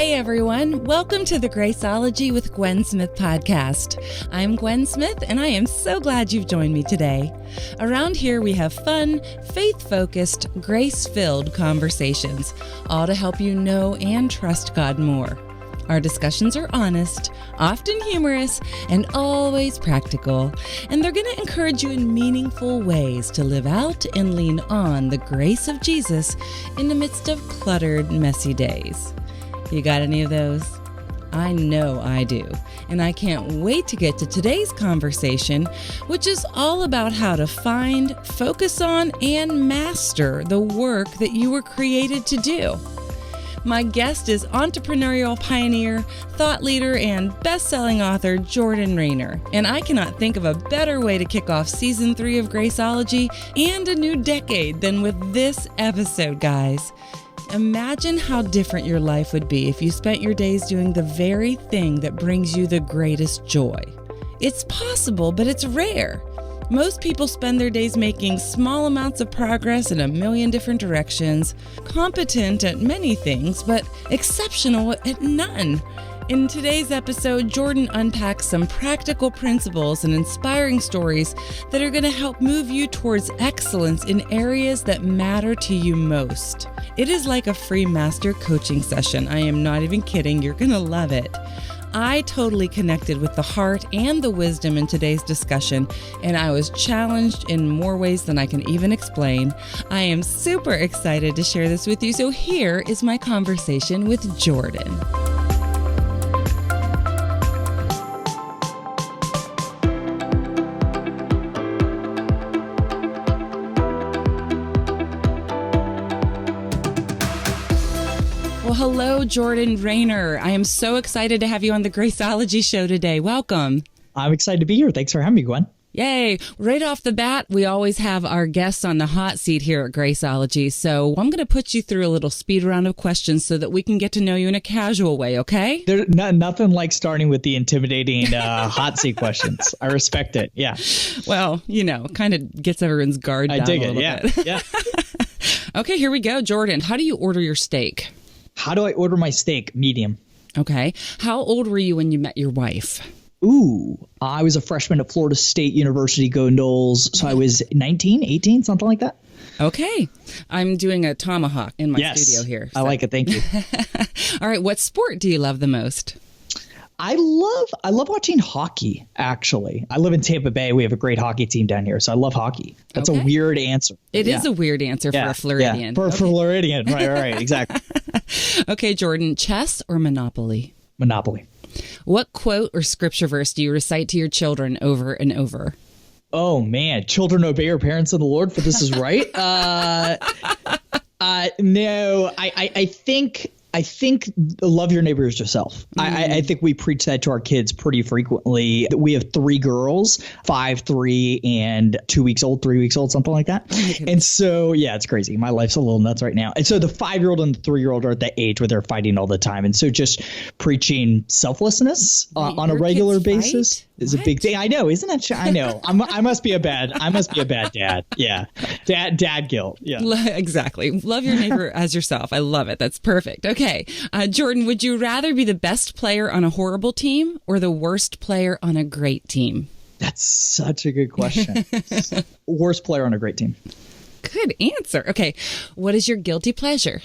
Hey everyone, welcome to the Graceologie with Gwen Smith podcast. I'm Gwen Smith and I am so glad you've joined me today. Around here we have fun, faith-focused, grace-filled conversations, all to help you know and trust God more. Our discussions are honest, often humorous, and always practical, and they're going to encourage you in meaningful ways to live out and lean on the grace of Jesus in the midst of cluttered, messy days. You got any of those? I know I do. And I can't wait to get to today's conversation, which is all about how to find, focus on, and master the work that you were created to do. My guest is entrepreneurial pioneer, thought leader, and best-selling author Jordan Raynor. And I cannot think of a better way to kick off Season 3 of Graceologie and a new decade than with this episode, guys. Imagine how different your life would be if you spent your days doing the very thing that brings you the greatest joy. It's possible, but it's rare. Most people spend their days making small amounts of progress in a million different directions, competent at many things, but exceptional at none. In today's episode, Jordan unpacks some practical principles and inspiring stories that are going to help move you towards excellence in areas that matter to you most. It is like a free master coaching session. I am not even kidding. You're going to love it. I totally connected with the heart and the wisdom in today's discussion, and I was challenged in more ways than I can even explain. I am super excited to share this with you, so here is my conversation with Jordan. Well, hello, Jordan Raynor. I am so excited to have you on the Graceologie show today. Welcome. I'm excited to be here. Thanks for having me, Gwen. Yay. Right off the bat, we always have our guests on the hot seat here at Graceologie. So I'm going to put you through a little speed round of questions so that we can get to know you in a casual way, okay? There's nothing like starting with the intimidating hot seat questions. I respect it. Yeah. Well, kind of gets everyone's guard down a little bit. Yeah. Okay, here we go. Jordan, how do you order your steak? How do I order my steak? Medium. Okay. How old were you when you met your wife? Ooh, I was a freshman at Florida State University, go Noles. So I was 19, 18, something like that. Okay. I'm doing a tomahawk in my studio here. So. I like it. Thank you. All right. What sport do you love the most? I love watching hockey, actually. I live in Tampa Bay. We have a great hockey team down here, so I love hockey. That's a weird answer. It is a weird answer for a Floridian. For Floridian. Right, exactly. Okay, Jordan, chess or Monopoly? Monopoly. What quote or scripture verse do you recite to your children over and over? Oh, man. Children, obey your parents in the Lord, for this is right. No, I think love your neighbor as yourself. I think we preach that to our kids pretty frequently. We have 3 girls, 5, 3, and 2 weeks old, 3 weeks old, something like that. And so, yeah, it's crazy. My life's a little nuts right now. And so the 5-year-old and the 3-year-old are at that age where they're fighting all the time. And so just preaching selflessness on a regular basis is a big thing. I know, isn't it? I know. I must be a bad dad. Yeah. Dad guilt. Yeah. Exactly. Love your neighbor as yourself. I love it. That's perfect. Okay. Jordan, would you rather be the best player on a horrible team or the worst player on a great team? That's such a good question. Worst player on a great team. Good answer. Okay. What is your guilty pleasure?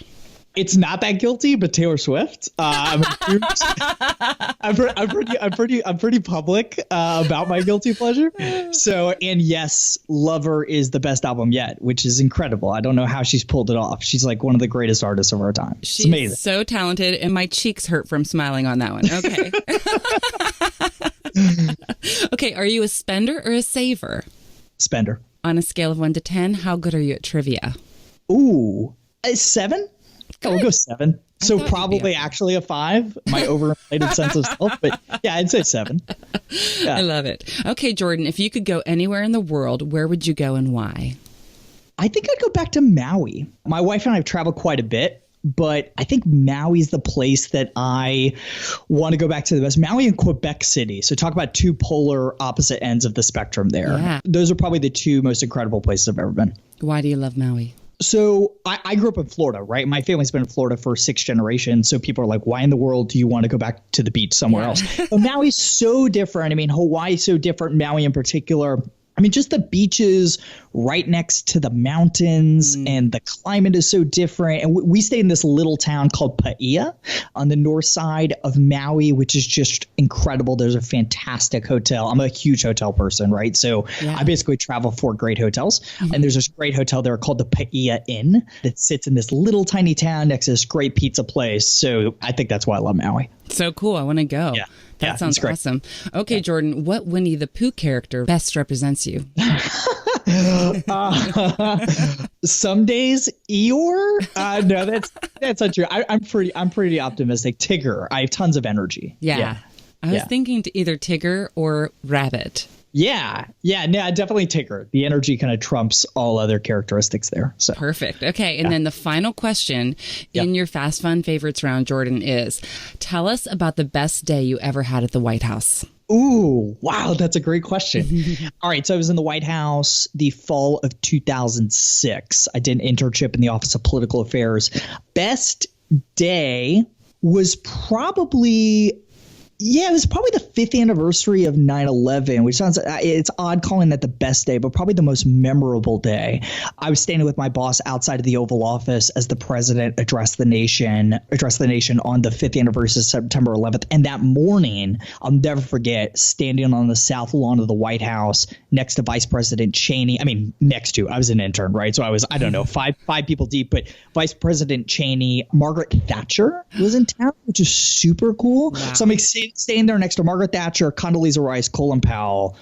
It's not that guilty, but Taylor Swift. I'm pretty public about my guilty pleasure. So, and yes, Lover is the best album yet, which is incredible. I don't know how she's pulled it off. She's like one of the greatest artists of our time. She's amazing. So talented, and my cheeks hurt from smiling on that one. Okay. Okay, are you a spender or a saver? Spender. On a scale of 1 to 10, how good are you at trivia? Ooh, a 7? Oh, we'll go 7. So probably actually a 5, my overinflated sense of self. But yeah, I'd say 7. Yeah. I love it. Okay, Jordan, if you could go anywhere in the world, where would you go and why? I think I'd go back to Maui. My wife and I have traveled quite a bit, but I think Maui's the place that I want to go back to the best. Maui and Quebec City. So talk about 2 polar opposite ends of the spectrum there. Yeah. Those are probably the 2 most incredible places I've ever been. Why do you love Maui? So I grew up in Florida, right? My family's been in Florida for 6 generations. So people are like, why in the world do you want to go back to the beach somewhere else? But Maui's so different. I mean, Hawaii's so different, Maui in particular. I mean, just the beaches right next to the mountains and the climate is so different. And we stay in this little town called Paia on the north side of Maui, which is just incredible. There's a fantastic hotel. I'm a huge hotel person, right? So I basically travel for great hotels. And there's this great hotel there called the Paia Inn that sits in this little tiny town next to this great pizza place. So I think that's why I love Maui. So cool. I want to go. Yeah. That sounds awesome. Okay, Jordan, what Winnie the Pooh character best represents you? Some days Eeyore. No, that's not true. I'm pretty optimistic. Tigger. I have tons of energy. Yeah. I was thinking to either Tigger or Rabbit. Yeah, definitely Tigger. The energy kind of trumps all other characteristics there. So perfect. Okay, and then the final question in your Fast Fun Favorites round, Jordan, is tell us about the best day you ever had at the White House. Ooh, wow, that's a great question. All right, so I was in the White House the fall of 2006. I did an internship in the Office of Political Affairs. Best day was probably... Yeah, it was probably the 5th anniversary of 9/11, which sounds, it's odd calling that the best day, but probably the most memorable day. I was standing with my boss outside of the Oval Office as the president addressed the nation on the 5th anniversary of September 11th. And that morning, I'll never forget standing on the south lawn of the White House next to Vice President Cheney. I mean, I was an intern, right? So I was, I don't know, five people deep, but Vice President Cheney, Margaret Thatcher was in town, which is super cool. Wow. So I'm staying there next to Margaret Thatcher, Condoleezza Rice, Colin Powell,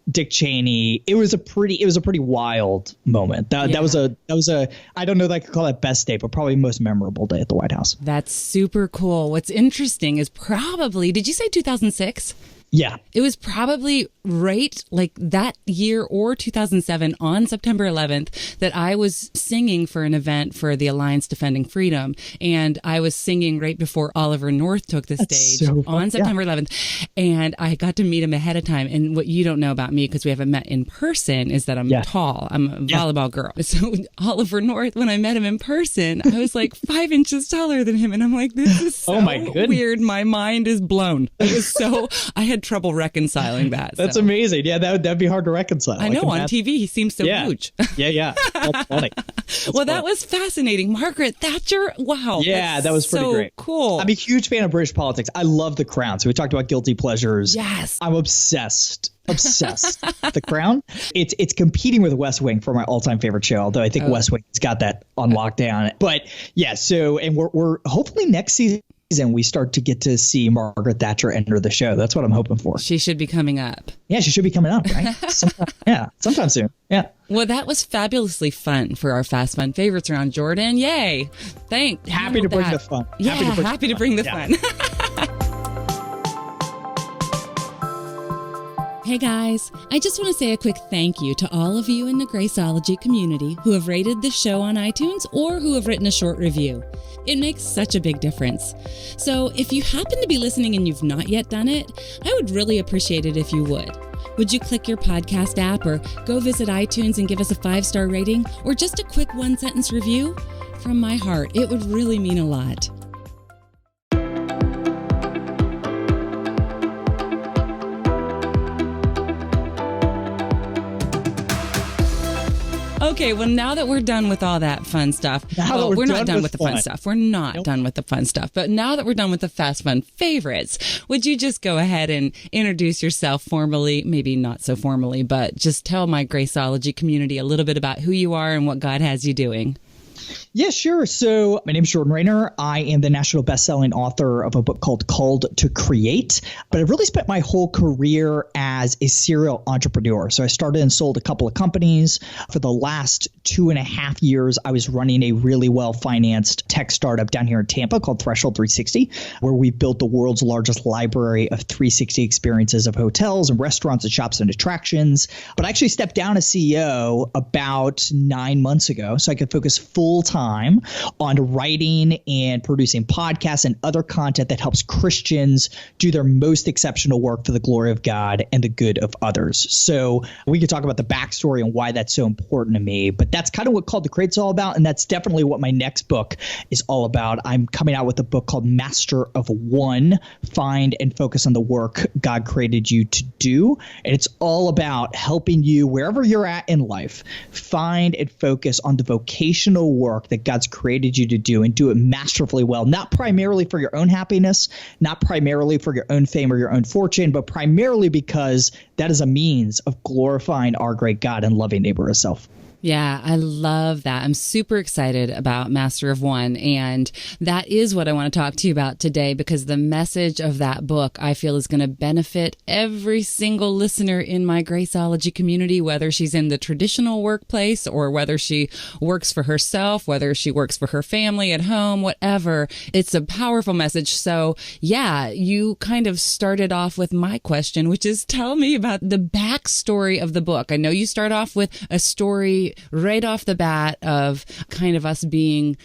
Dick Cheney. It was a pretty wild moment. That was a I don't know that I could call that best day, but probably most memorable day at the White House. That's super cool. What's interesting is probably, did you say 2006? Yeah. It was probably right like that year or 2007 on September 11th that I was singing for an event for the Alliance Defending Freedom. And I was singing right before Oliver North took the stage on September 11th. And I got to meet him ahead of time. And what you don't know about me, because we haven't met in person, is that I'm tall. I'm a volleyball girl. So Oliver North, when I met him in person, I was like 5 inches taller than him. And I'm like, this is so weird. My mind is blown. It was so, I had trouble reconciling that. That's amazing. Yeah, that'd be hard to reconcile. I know, on TV he seems so huge. Yeah. That's funny. That was fascinating. Margaret Thatcher. Wow. Yeah, that was pretty great. Cool. I'm a huge fan of British politics. I love The Crown. So we talked about guilty pleasures. Yes. I'm obsessed. The Crown. It's competing with West Wing for my all-time favorite show, although I think West Wing's got that on lockdown. But yeah, so and we're hopefully next season we start to get to see Margaret Thatcher enter the show. That's what I'm hoping for. She should be coming up. Yeah, she should be coming up, right? Sometime soon. Yeah. Well, that was fabulously fun for our Fast Fun Favorites round, Jordan. Yay. Thanks. Happy to bring the fun. Yeah, happy to bring the fun. Hey guys, I just want to say a quick thank you to all of you in the Graceologie community who have rated this show on iTunes or who have written a short review. It makes such a big difference. So if you happen to be listening and you've not yet done it, I would really appreciate it if you would. Would you click your podcast app or go visit iTunes and give us a 5-star rating or just a quick 1-sentence review? From my heart, it would really mean a lot. Okay, well, now that we're done with all that fun stuff, we're not done with the fun stuff. We're not done with the fun stuff. But now that we're done with the Fast Fun Favorites, would you just go ahead and introduce yourself formally, maybe not so formally, but just tell my Graceologie community a little bit about who you are and what God has you doing? Yeah, sure. So my name is Jordan Raynor. I am the national best-selling author of a book called Called to Create. But I've really spent my whole career as a serial entrepreneur. So I started and sold a couple of companies. For the last 2.5 years, I was running a really well-financed tech startup down here in Tampa called Threshold 360, where we built the world's largest library of 360 experiences of hotels and restaurants and shops and attractions. But I actually stepped down as CEO about 9 months ago so I could focus full-time time on writing and producing podcasts and other content that helps Christians do their most exceptional work for the glory of God and the good of others. So we could talk about the backstory and why that's so important to me, but that's kind of what Called to Create's all about. And that's definitely what my next book is all about. I'm coming out with a book called Master of One, Find and Focus on the Work God Created You to Do. And it's all about helping you wherever you're at in life, find and focus on the vocational work that God's created you to do and do it masterfully well, not primarily for your own happiness, not primarily for your own fame or your own fortune, but primarily because that is a means of glorifying our great God and loving neighbor as self. Yeah, I love that. I'm super excited about Master of One. And that is what I want to talk to you about today, because the message of that book, I feel, is going to benefit every single listener in my Graceologie community, whether she's in the traditional workplace or whether she works for herself, whether she works for her family at home, whatever. It's a powerful message. So yeah, you kind of started off with my question, which is tell me about the backstory of the book. I know you start off with a story right off the bat of kind of us being,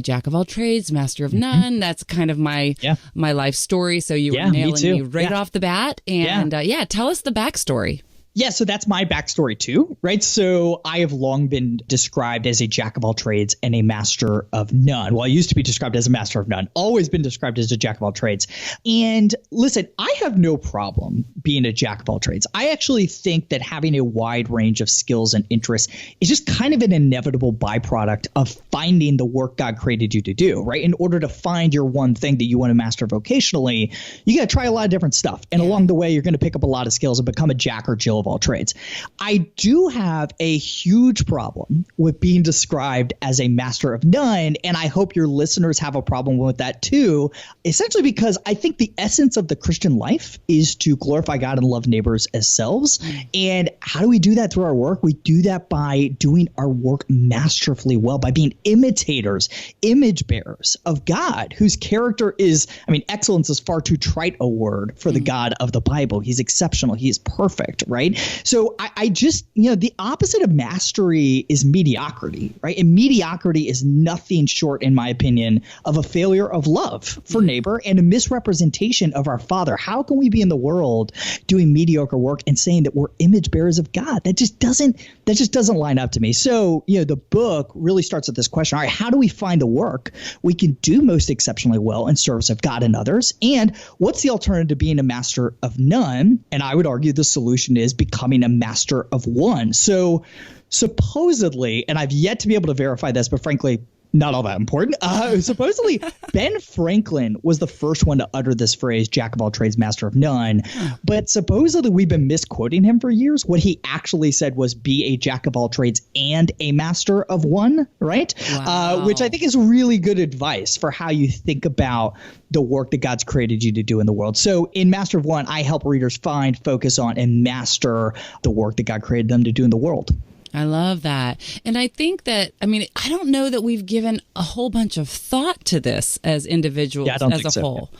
jack of all trades, master of none. That's kind of my life story. So you were nailing me right off the bat. And tell us the backstory. Yeah, so that's my backstory too, right? So I have long been described as a jack of all trades and a master of none. Well, I used to be described as a master of none, always been described as a jack of all trades. And listen, I have no problem being a jack of all trades. I actually think that having a wide range of skills and interests is just kind of an inevitable byproduct of finding the work God created you to do, right? In order to find your one thing that you want to master vocationally, you got to try a lot of different stuff. And along the way, you're going to pick up a lot of skills and become a jack or Jill of all trades. I do have a huge problem with being described as a master of none, and I hope your listeners have a problem with that too, essentially because I think the essence of the Christian life is to glorify God and love neighbors as selves. And how do we do that through our work? We do that by doing our work masterfully well, by being imitators, image bearers of God, whose character is, excellence is far too trite a word for the God of the Bible. He's exceptional. He is perfect, right? So I just, the opposite of mastery is mediocrity, right? And mediocrity is nothing short, in my opinion, of a failure of love for neighbor and a misrepresentation of our Father. How can we be in the world doing mediocre work and saying that we're image bearers of God? That just doesn't line up to me. So, the book really starts with this question. All right, how do we find the work we can do most exceptionally well in service of God and others? And what's the alternative to being a master of none? And I would argue the solution is becoming a master of one. So supposedly, and I've yet to be able to verify this, but frankly, not all that important. Supposedly, Ben Franklin was the first one to utter this phrase, jack of all trades, master of none. But supposedly, we've been misquoting him for years. What he actually said was be a jack of all trades and a master of one, right? Wow. Which I think is really good advice for how you think about the work that God's created you to do in the world. So in Master of One, I help readers find, focus on, and master the work that God created them to do in the world. I love that. And I think that, I don't know that we've given a whole bunch of thought to this as individuals, as a whole.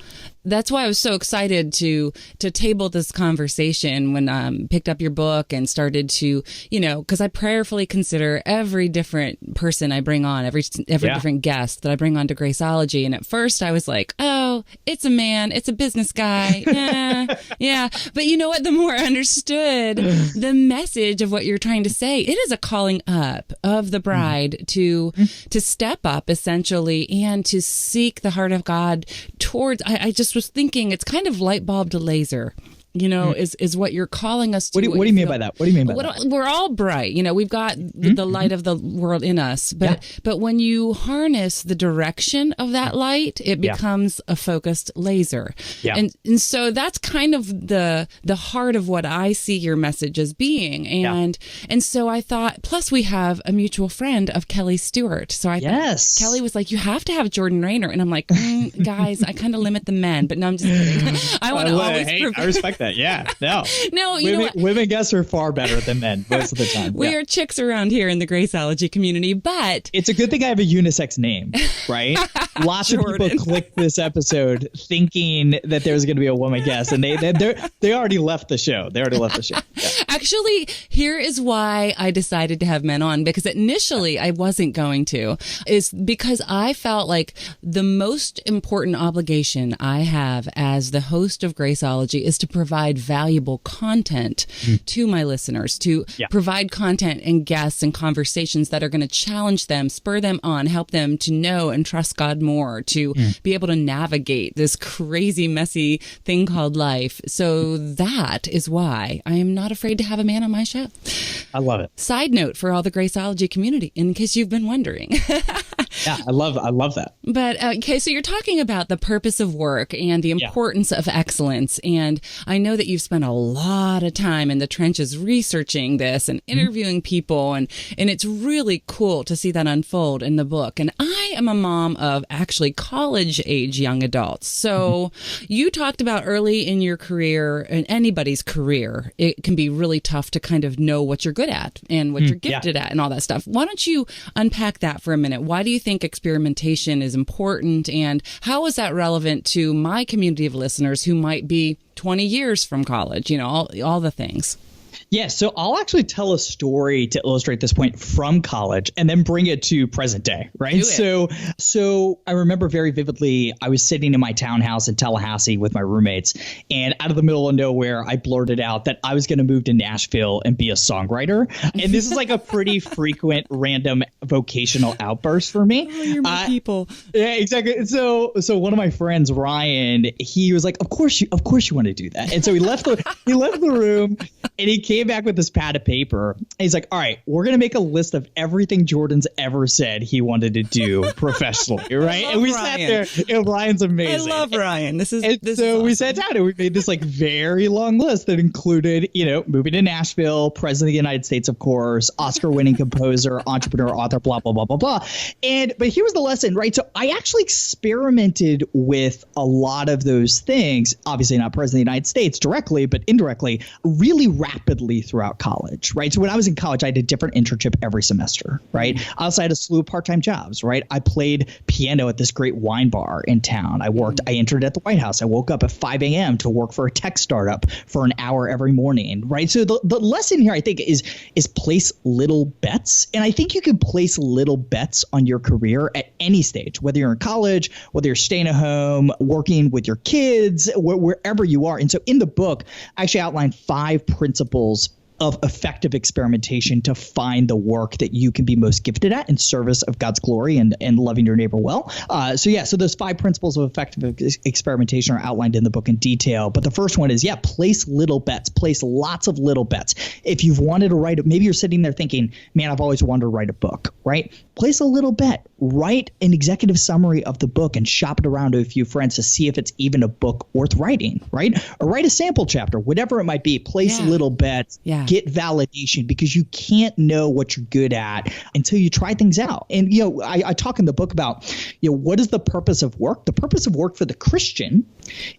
That's why I was so excited to table this conversation when I picked up your book and started to, because I prayerfully consider every different person I bring on, every different guest that I bring on to Graceologie. And at first I was like, oh, it's a man, it's a business guy. Yeah. But you know what? The more I understood the message of what you're trying to say, it is a calling up of the bride to step up essentially and to seek the heart of God towards, I just was thinking it's kind of light bulb to laser. Is what you're calling us to. What do you mean by that? What do you mean by that? We're all bright. We've got the light of the world in us. But when you harness the direction of that light, it becomes a focused laser. Yeah. And so that's kind of the heart of what I see your message as being. And so I thought, plus we have a mutual friend of Kelly Stewart. So I thought, Kelly was like, you have to have Jordan Raynor. And I'm like, guys, I kind of limit the men. But no, I'm just kidding. I want to always I respect that. Yeah. No. No, women guests are far better than men most of the time. We are chicks around here in the Graceologie community, but it's a good thing I have a unisex name, right? Lots of people clicked this episode thinking that there was going to be a woman guest, and they already left the show. They already left the show. Yeah. Actually, here is why I decided to have men on, because initially I wasn't going to, is because I felt like the most important obligation I have as the host of Graceologie is to provide valuable content to my listeners, to provide content and guests and conversations that are going to challenge them, spur them on, help them to know and trust God more, to be able to navigate this crazy, messy thing called life. So that is why I am not afraid to have a man on my show. I love it. Side note for all the Graceologie community, in case you've been wondering. Yeah, I love that. But okay, so you're talking about the purpose of work and the importance of excellence. And I know that you've spent a lot of time in the trenches researching this and interviewing people. And it's really cool to see that unfold in the book. And I am a mom of actually college age young adults. So you talked about early in your career, in anybody's career, it can be really tough to kind of know what you're good at and what you're gifted at and all that stuff. Why don't you unpack that for a minute? Why do you think experimentation is important, and how is that relevant to my community of listeners who might be 20 years from college, all the things? Yeah, so I'll actually tell a story to illustrate this point from college and then bring it to present day, right? So I remember very vividly, I was sitting in my townhouse in Tallahassee with my roommates, and out of the middle of nowhere, I blurted out that I was going to move to Nashville and be a songwriter. And this is like a pretty frequent random vocational outburst for me. Oh, you're my people. Yeah, exactly. So one of my friends, Ryan, he was like, of course you want to do that. And so he left the room, and he came back with this pad of paper. And he's like, all right, we're going to make a list of everything Jordan's ever said he wanted to do professionally, right? And we Ryan. sat there, and Ryan's amazing. I love Ryan. We sat down and we made this like very long list that included, moving to Nashville, president of the United States, of course, Oscar-winning composer, entrepreneur, author, blah, blah, blah, blah, blah. But here was the lesson, right? So I actually experimented with a lot of those things, obviously not president of the United States directly, but indirectly, really rapidly throughout college, right? So when I was in college, I did a different internship every semester, right? I also had a slew of part-time jobs, right? I played piano at this great wine bar in town. I entered at the White House. I woke up at 5 a.m. to work for a tech startup for an hour every morning, right? So the lesson here, I think, is place little bets. And I think you can place little bets on your career at any stage, whether you're in college, whether you're staying at home, working with your kids, wherever you are. And so in the book, I actually outlined 5 principles of effective experimentation to find the work that you can be most gifted at in service of God's glory and loving your neighbor well. So those 5 principles of effective experimentation are outlined in the book in detail. But the first one is, place little bets, place lots of little bets. If you've wanted to write, maybe you're sitting there thinking, man, I've always wanted to write a book, right? Place a little bet, write an executive summary of the book and shop it around to a few friends to see if it's even a book worth writing, right? Or write a sample chapter, whatever it might be, place little bets. Yeah. Get validation, because you can't know what you're good at until you try things out. And, I talk in the book about, what is the purpose of work? The purpose of work for the Christian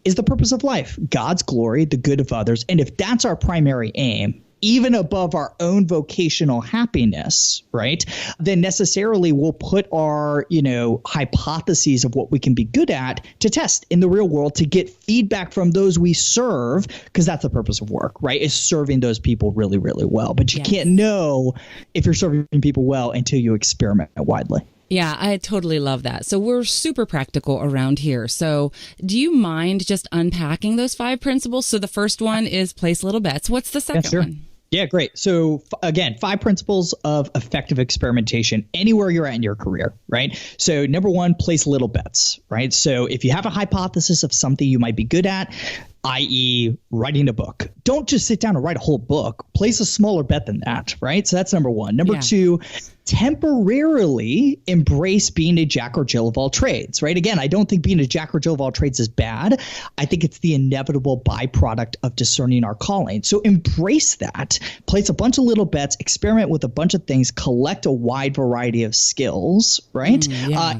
is the purpose of life, God's glory, the good of others. And if that's our primary aim, even above our own vocational happiness, right, then necessarily we'll put our, hypotheses of what we can be good at to test in the real world to get feedback from those we serve, because that's the purpose of work, right, is serving those people really, really well. But you can't know if you're serving people well until you experiment widely. Yeah, I totally love that. So we're super practical around here. So do you mind just unpacking those 5 principles? So the first one is place little bets. What's the second one? Yeah, great. So again, 5 principles of effective experimentation anywhere you're at in your career, right? So number 1, place little bets, right? So if you have a hypothesis of something you might be good at, i.e. writing a book, don't just sit down and write a whole book. Place a smaller bet than that, right? So that's number 1. Number 2, temporarily embrace being a jack or Jill of all trades, right? Again, I don't think being a jack or Jill of all trades is bad. I think it's the inevitable byproduct of discerning our calling. So embrace that. Place a bunch of little bets, experiment with a bunch of things, collect a wide variety of skills, right?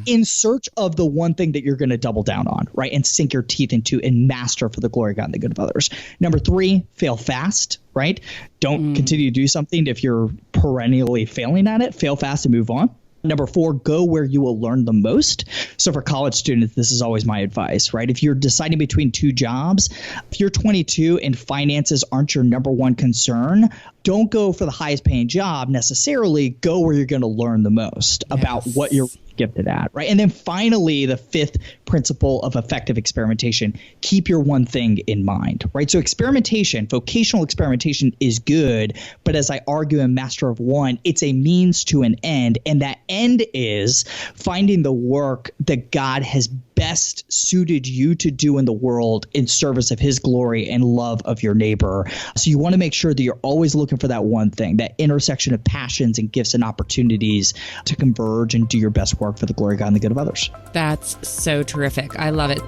In search of the one thing that you're going to double down on, right? And sink your teeth into and master for the glory of God and the good of others. Number 3, fail fast, right? Don't continue to do something if you're perennially failing at it. Fail fast and move on. Number 4, go where you will learn the most. So for college students, this is always my advice, right? If you're deciding between 2 jobs, if you're 22 and finances aren't your number 1 concern, don't go for the highest paying job necessarily. Go where you're going to learn the most about what you're gifted at, right? And then finally, the 5th principle of effective experimentation, keep your one thing in mind, right? So experimentation, vocational experimentation is good, but as I argue in Master of One, it's a means to an end. And that end is finding the work that God has best suited you to do in the world in service of his glory and love of your neighbor. So you want to make sure that you're always looking for that one thing, that intersection of passions and gifts and opportunities to converge and do your best work for the glory of God and the good of others. That's so terrific. I love it.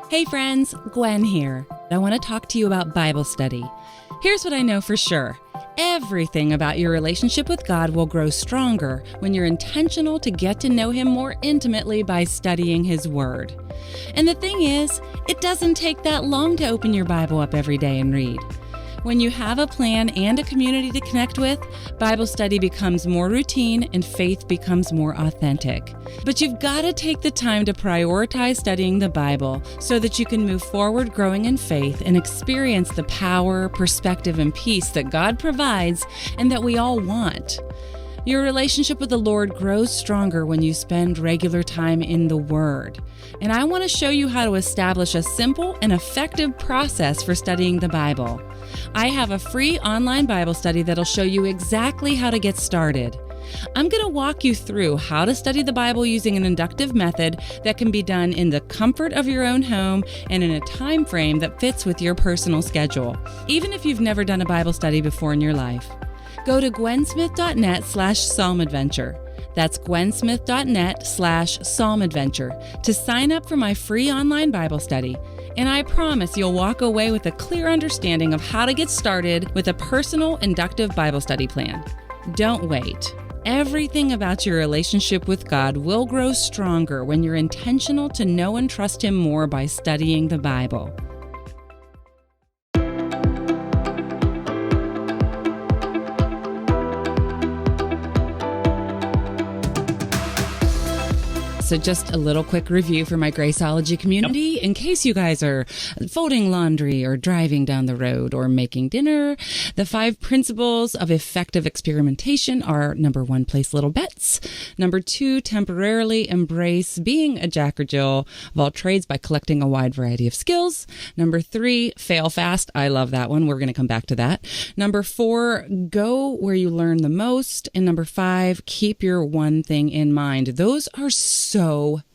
Hey friends, Gwen here. I want to talk to you about Bible study. Here's what I know for sure. Everything about your relationship with God will grow stronger when you're intentional to get to know him more intimately by studying his word. And the thing is, it doesn't take that long to open your Bible up every day and read. When you have a plan and a community to connect with, Bible study becomes more routine and faith becomes more authentic. But you've got to take the time to prioritize studying the Bible so that you can move forward growing in faith and experience the power, perspective, and peace that God provides and that we all want. Your relationship with the Lord grows stronger when you spend regular time in the Word. And I want to show you how to establish a simple and effective process for studying the Bible. I have a free online Bible study that'll show you exactly how to get started. I'm going to walk you through how to study the Bible using an inductive method that can be done in the comfort of your own home and in a time frame that fits with your personal schedule, even if you've never done a Bible study before in your life. Go to gwensmith.net/psalmadventure. That's gwensmith.net/psalmadventure to sign up for my free online Bible study. And I promise you'll walk away with a clear understanding of how to get started with a personal inductive Bible study plan. Don't wait. Everything about your relationship with God will grow stronger when you're intentional to know and trust him more by studying the Bible. So just a little quick review for my Graceologie community. In case you guys are folding laundry or driving down the road or making dinner, the 5 principles of effective experimentation are: number 1, place little bets. Number 2, temporarily embrace being a jack or Jill of all trades by collecting a wide variety of skills. Number 3, fail fast. I love that one. We're going to come back to that. Number 4, go where you learn the most. And number 5, keep your one thing in mind. Those are so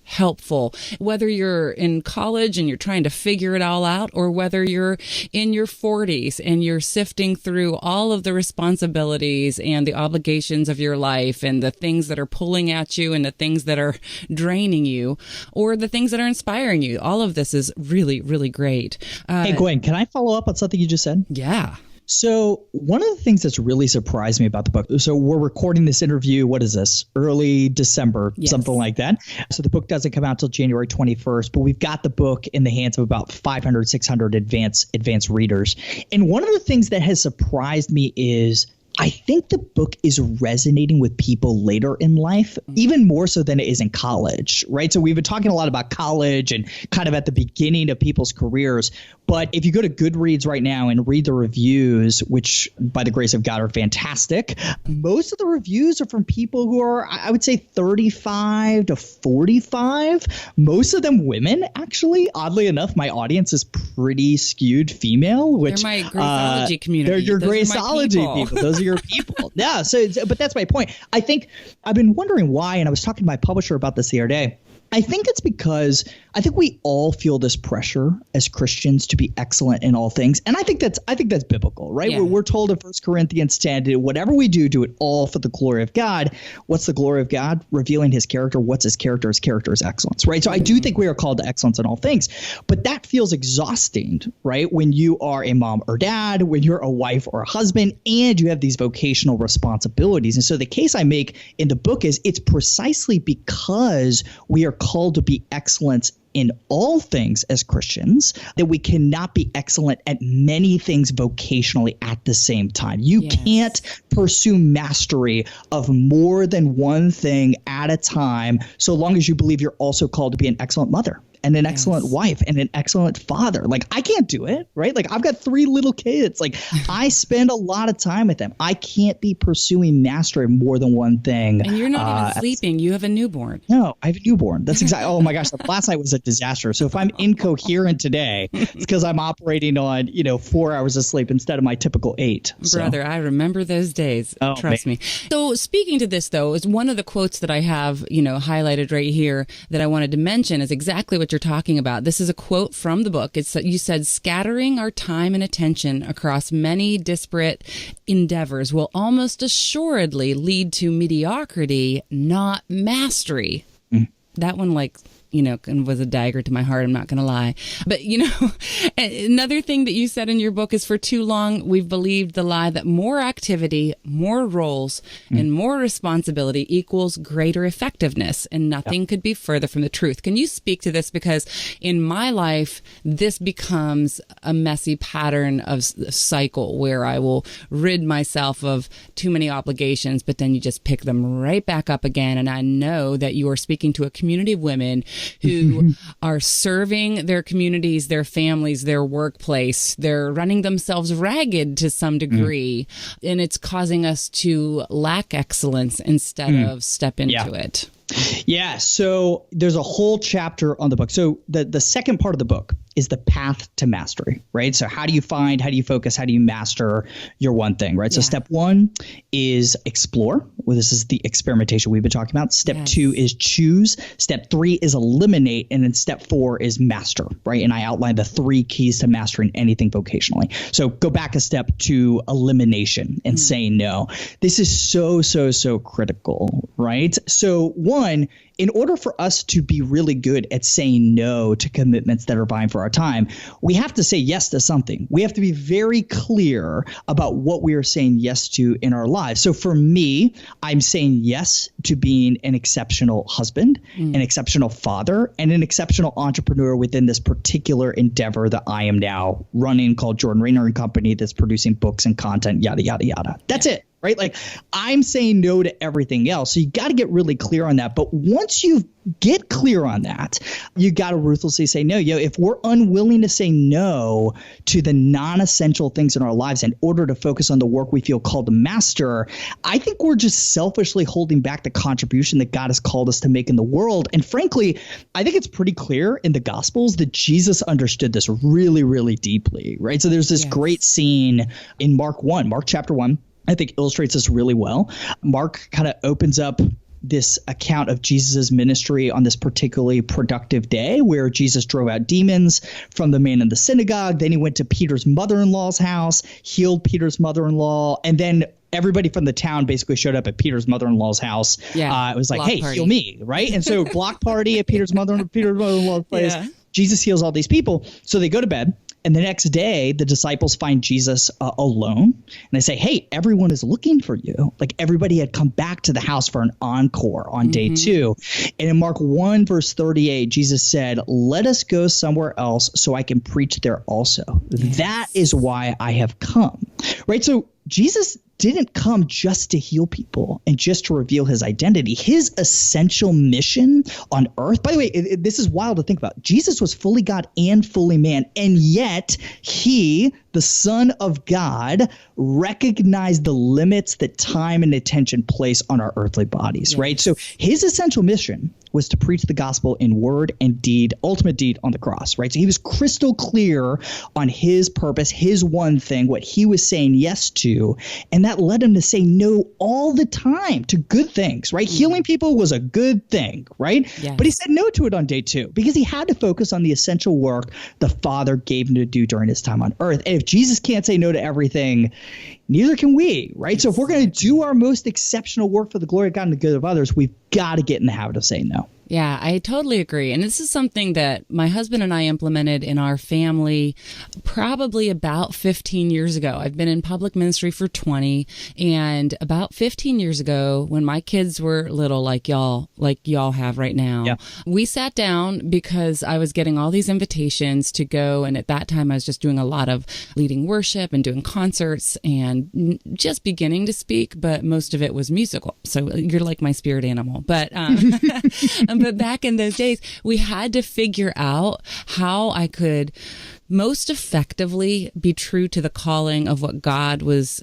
helpful, whether you're in college and you're trying to figure it all out, or whether you're in your 40s and you're sifting through all of the responsibilities and the obligations of your life and the things that are pulling at you and the things that are draining you, or the things that are inspiring you. All of this is really, really great. Hey, Gwen, can I follow up on something you just said? Yeah. So one of the things that's really surprised me about the book, so we're recording this interview, what is this, early December, something like that. So the book doesn't come out till January 21st, but we've got the book in the hands of about 500, 600 advanced readers. And one of the things that has surprised me is I think the book is resonating with people later in life, even more so than it is in college, right? So we've been talking a lot about college and kind of at the beginning of people's careers. But if you go to Goodreads right now and read the reviews, which by the grace of God are fantastic, most of the reviews are from people who are, I would say, 35 to 45. Most of them women, actually. Oddly enough, my audience is pretty skewed female, which they're my Graceologie community. They're your Graceologie people. Those are your people. Yeah. But that's my point. I think I've been wondering why, and I was talking to my publisher about this the other day. I think it's because I think we all feel this pressure as Christians to be excellent in all things. And I think that's biblical, right? Yeah. We're told in 1 Corinthians 10, whatever we do, do it all for the glory of God. What's the glory of God? Revealing his character. What's his character? His character is excellence, right? So I do think we are called to excellence in all things. But that feels exhausting, right? When you are a mom or dad, when you're a wife or a husband, and you have these vocational responsibilities. And so the case I make in the book is it's precisely because we are called to be excellence in all things as Christians, that we cannot be excellent at many things vocationally at the same time. You can't pursue mastery of more than one thing at a time, so long as you believe you're also called to be an excellent mother and an excellent wife and an excellent father. Like, I can't do it, right? Like, I've got 3 little kids. Like, I spend a lot of time with them. I can't be pursuing mastery of more than one thing. And you're not even sleeping. You have a newborn. No, I have a newborn. That's exactly. Oh my gosh, last night was a disaster. So if I'm incoherent today, it's because I'm operating on 4 hours of sleep instead of my typical 8. Brother, I remember those days. Oh, Trust me. So speaking to this, though, is one of the quotes that I have, highlighted right here that I wanted to mention is exactly what you're talking about. This is a quote from the book. It's you said, scattering our time and attention across many disparate endeavors will almost assuredly lead to mediocrity, not mastery. That one, was a dagger to my heart. I'm not going to lie. But, another thing that you said in your book is, for too long, we've believed the lie that more activity, more roles, and more responsibility equals greater effectiveness. And nothing could be further from the truth. Can you speak to this? Because in my life, this becomes a messy pattern of cycle where I will rid myself of too many obligations, but then you just pick them right back up again. And I know that you are speaking to a community of women who are serving their communities, their families, their workplace. They're running themselves ragged to some degree, and it's causing us to lack excellence instead of step into it. Yeah. So there's a whole chapter on the book. So the second part of the book is the path to mastery, right? So how do you find, how do you focus, how do you master your one thing, right? So step 1 is explore. Well, this is the experimentation we've been talking about. Step 2 is choose. Step 3 is eliminate. And then step 4 is master, right? And I outlined the 3 keys to mastering anything vocationally. So go back a step to elimination and saying no. This is so critical, right? So 1, in order for us to be really good at saying no to commitments that are vying for our time, we have to say yes to something. We have to be very clear about what we are saying yes to in our lives. So for me, I'm saying yes to being an exceptional husband, an exceptional father, and an exceptional entrepreneur within this particular endeavor that I am now running, called Jordan Raynor and Company, that's producing books and content, yada, yada, yada. That's it. Right? Like, I'm saying no to everything else. So you got to get really clear on that. But once you get clear on that, you got to ruthlessly say no. If we're unwilling to say no to the non-essential things in our lives in order to focus on the work we feel called to master, I think we're just selfishly holding back the contribution that God has called us to make in the world. And frankly, I think it's pretty clear in the Gospels that Jesus understood this really, really deeply, right? So there's this great scene in Mark chapter 1. I think illustrates this really well. Mark kind of opens up this account of Jesus's ministry on this particularly productive day where Jesus drove out demons from the man in the synagogue. Then he went to Peter's mother-in-law's house, healed Peter's mother-in-law, and then everybody from the town basically showed up at Peter's mother-in-law's house. It was like, hey, party. Heal me, right? And so block party at Peter's mother-in-law's place. Yeah. Jesus heals all these people. So they go to bed. And the next day, the disciples find Jesus alone. And they say, hey, everyone is looking for you. Like, everybody had come back to the house for an encore on day 2. And in Mark 1, verse 38, Jesus said, let us go somewhere else so I can preach there also. Yes. That is why I have come. Right? So Jesus didn't come just to heal people and just to reveal his identity. His essential mission on earth, by the way, this is wild to think about. Jesus was fully God and fully man, and yet he, the Son of God, recognized the limits that time and attention place on our earthly bodies, right? So his essential mission was to preach the gospel in word and deed, ultimate deed on the cross, right? So he was crystal clear on his purpose, his one thing, what he was saying yes to, and that led him to say no all the time to good things, right? Healing people was a good thing, right? Yes. But he said no to it on day 2 because he had to focus on the essential work the Father gave him to do during his time on earth. And if Jesus can't say no to everything, neither can we, right? So if we're going to do our most exceptional work for the glory of God and the good of others, we've got to get in the habit of saying no. Yeah, I totally agree. And this is something that my husband and I implemented in our family probably about 15 years ago. I've been in public ministry for 20, and about 15 years ago, when my kids were little, like y'all have right now, we sat down because I was getting all these invitations to go. And at that time, I was just doing a lot of leading worship and doing concerts and just beginning to speak, but most of it was musical. So you're like my spirit animal. But but back in those days, we had to figure out how I could most effectively be true to the calling of what God was,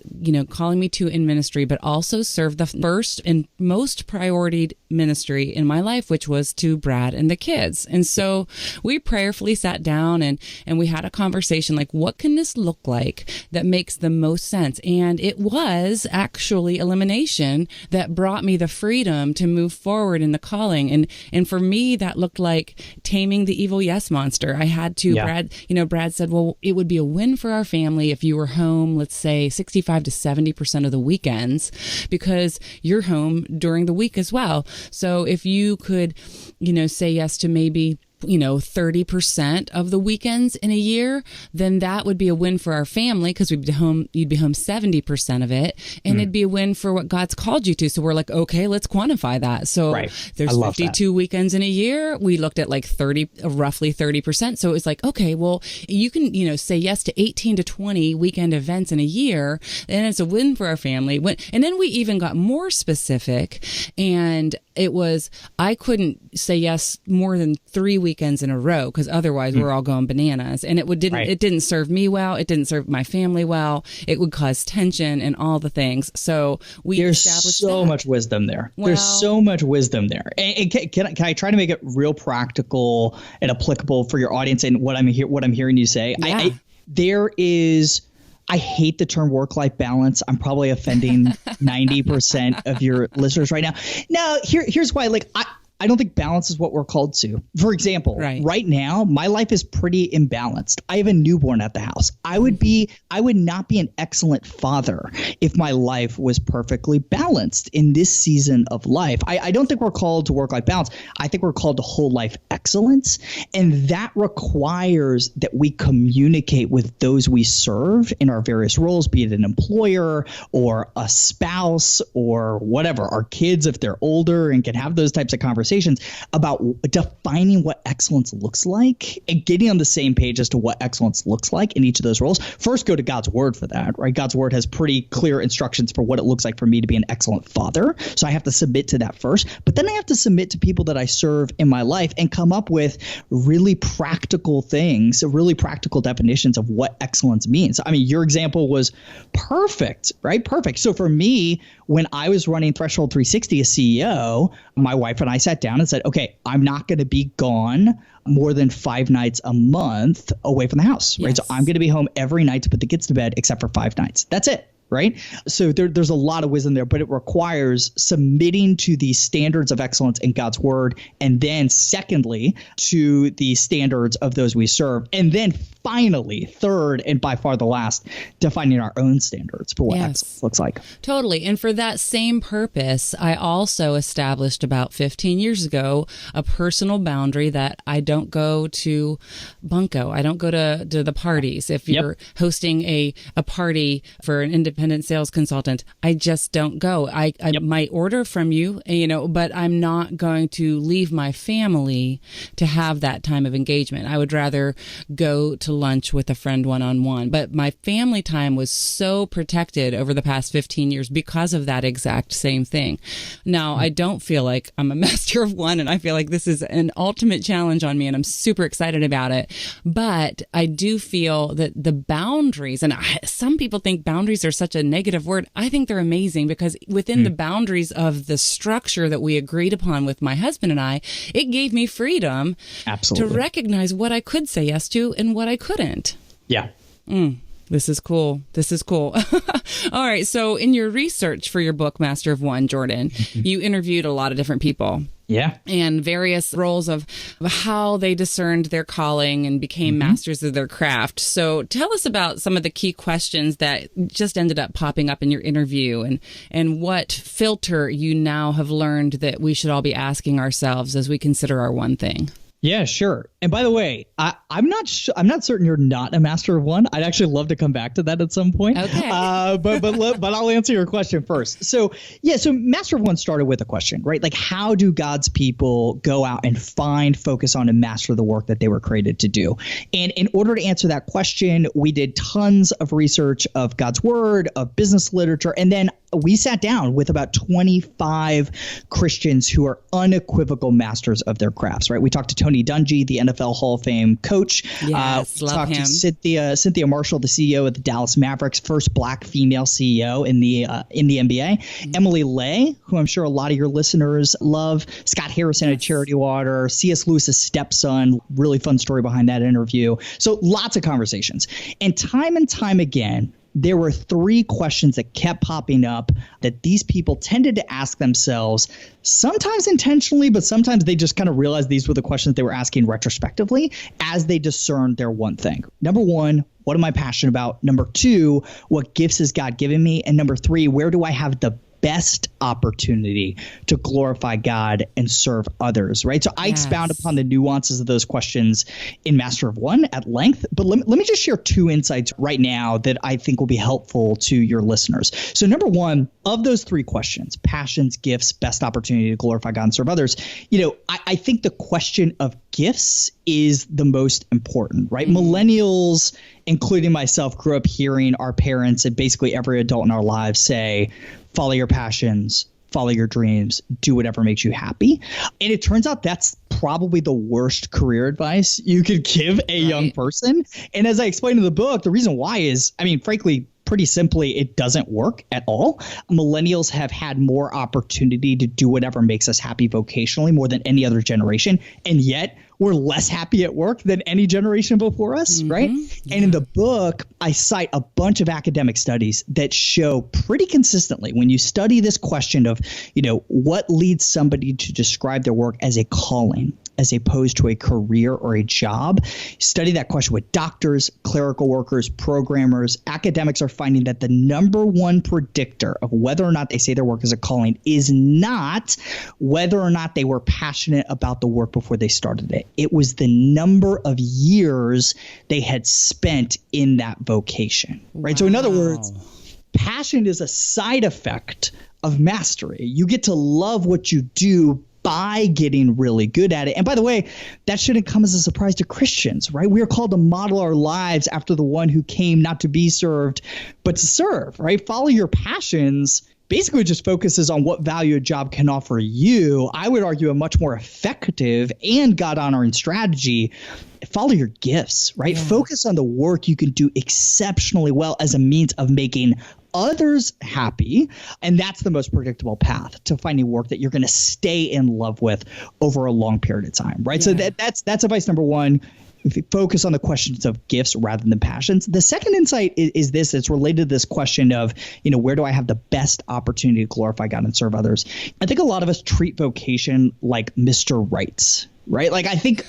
calling me to in ministry, but also serve the first and most priority ministry in my life, which was to Brad and the kids. And so we prayerfully sat down and we had a conversation like, what can this look like that makes the most sense? And it was actually elimination that brought me the freedom to move forward in the calling. And for me, that looked like taming the evil yes monster. I had to, Brad said, well, it would be a win for our family if you were home, let's say 65 to 70% of the weekends, because you're home during the week as well. So if you could, say yes to maybe 30% of the weekends in a year, then that would be a win for our family because you'd be home 70% of it. And it'd be a win for what God's called you to. So we're like, okay, let's quantify that. So there's 52 weekends in a year. We looked at like roughly 30%. So it's like, okay, well, you can, say yes to 18 to 20 weekend events in a year. And it's a win for our family. And then we even got more specific, and it was, I couldn't say yes more than 3 weekends in a row because otherwise we're all going bananas. And it didn't serve me well. It didn't serve my family well. It would cause tension and all the things. So there's so much wisdom there. Well, there's so much wisdom there. And can I try to make it real practical and applicable for your audience and what I'm hearing you say? Yeah. I hate the term work-life balance. I'm probably offending 90% of your listeners right now. Now, here's why. I don't think balance is what we're called to. For example, right now, my life is pretty imbalanced. I have a newborn at the house. I would not be an excellent father if my life was perfectly balanced in this season of life. I don't think we're called to work-life balance. I think we're called to whole life excellence. And that requires that we communicate with those we serve in our various roles, be it an employer or a spouse or whatever, our kids if they're older and can have those types of conversations about defining what excellence looks like and getting on the same page as to what excellence looks like in each of those roles. First, go to God's word for that, right? God's word has pretty clear instructions for what it looks like for me to be an excellent father. So I have to submit to that first, but then I have to submit to people that I serve in my life and come up with really practical things, really practical definitions of what excellence means. I mean, your example was perfect, right? Perfect. So for me, when I was running Threshold 360 as CEO, my wife and I sat down and said, okay, I'm not going to be gone more than 5 nights a month away from the house, right? So I'm going to be home every night to put the kids to bed except for 5 nights. That's it. Right. So there's a lot of wisdom there, but it requires submitting to the standards of excellence in God's word. And then secondly, to the standards of those we serve. And then finally, third, and by far the last, defining our own standards for what excellence looks like. Totally. And for that same purpose, I also established about 15 years ago a personal boundary that I don't go to bunco. I don't go to the parties. If you're hosting a party for an independent sales consultant, I just don't go. I might order from you, but I'm not going to leave my family to have that time of engagement. I would rather go to lunch with a friend one-on-one. But my family time was so protected over the past 15 years because of that exact same thing. Now, I don't feel like I'm a master of one, and I feel like this is an ultimate challenge on me, and I'm super excited about it. But I do feel that the boundaries, and some people think boundaries are such a negative word. I think they're amazing because within the boundaries of the structure that we agreed upon with my husband and I, it gave me freedom to recognize what I could say yes to and what I couldn't. Yeah. This is cool. All right. So in your research for your book, Master of One, Jordan, you interviewed a lot of different people. Yeah. And various roles of how they discerned their calling and became masters of their craft. So tell us about some of the key questions that just ended up popping up in your interview, and what filter you now have learned that we should all be asking ourselves as we consider our one thing. Yeah, sure. And by the way, I'm not certain you're not a master of one. I'd actually love to come back to that at some point. Okay. But I'll answer your question first. So master of one started with a question, right? Like, how do God's people go out and focus on, and master the work that they were created to do? And in order to answer that question, we did tons of research of God's word, of business literature, and then we sat down with about 25 Christians who are unequivocal masters of their crafts, right? We talked to Tony Dungy, the NFL Hall of Fame coach. Yes, we love talked him. to Cynthia Marshall, the CEO of the Dallas Mavericks, first Black female CEO in the NBA. Emily Lay, who I'm sure a lot of your listeners love. Scott Harrison at Charity Water. C.S. Lewis's stepson. Really fun story behind that interview. So lots of conversations. And time again, there were three questions that kept popping up that these people tended to ask themselves, sometimes intentionally, but sometimes they just kind of realized these were the questions they were asking retrospectively as they discerned their one thing. Number one, what am I passionate about? Number two, what gifts has God given me? And number three, where do I have the best opportunity to glorify God and serve others, right? So I expound upon the nuances of those questions in Master of One at length, but let me just share two insights right now that I think will be helpful to your listeners. So number one, of those three questions, passions, gifts, best opportunity to glorify God and serve others, I think the question of gifts is the most important, right? Millennials, including myself, grew up hearing our parents and basically every adult in our lives say, follow your passions, follow your dreams, do whatever makes you happy. And it turns out that's probably the worst career advice you could give a young person. And as I explained in the book, the reason why is, frankly, pretty simply, it doesn't work at all. Millennials have had more opportunity to do whatever makes us happy vocationally more than any other generation. And yet we're less happy at work than any generation before us, right? Yeah. And in the book, I cite a bunch of academic studies that show pretty consistently when you study this question of, what leads somebody to describe their work as a calling, as opposed to a career or a job. Study that question with doctors, clerical workers, programmers. Academics are finding that the number one predictor of whether or not they say their work is a calling is not whether or not they were passionate about the work before they started it. It was the number of years they had spent in that vocation, right? Wow. So in other words, passion is a side effect of mastery. You get to love what you do by getting really good at it. And by the way, that shouldn't come as a surprise to Christians, right? We are called to model our lives after the one who came not to be served, but to serve, right? Follow your passions basically just focuses on what value a job can offer you. I would argue a much more effective and God-honoring strategy. Follow your gifts, right? Yeah. Focus on the work you can do exceptionally well as a means of making others happy. And that's the most predictable path to finding work that you're going to stay in love with over a long period of time, right? Yeah. So that's advice number one. If you focus on the questions of gifts rather than passions. The second insight is this. It's related to this question of, where do I have the best opportunity to glorify God and serve others? I think a lot of us treat vocation like Mr. Right, right? Like I think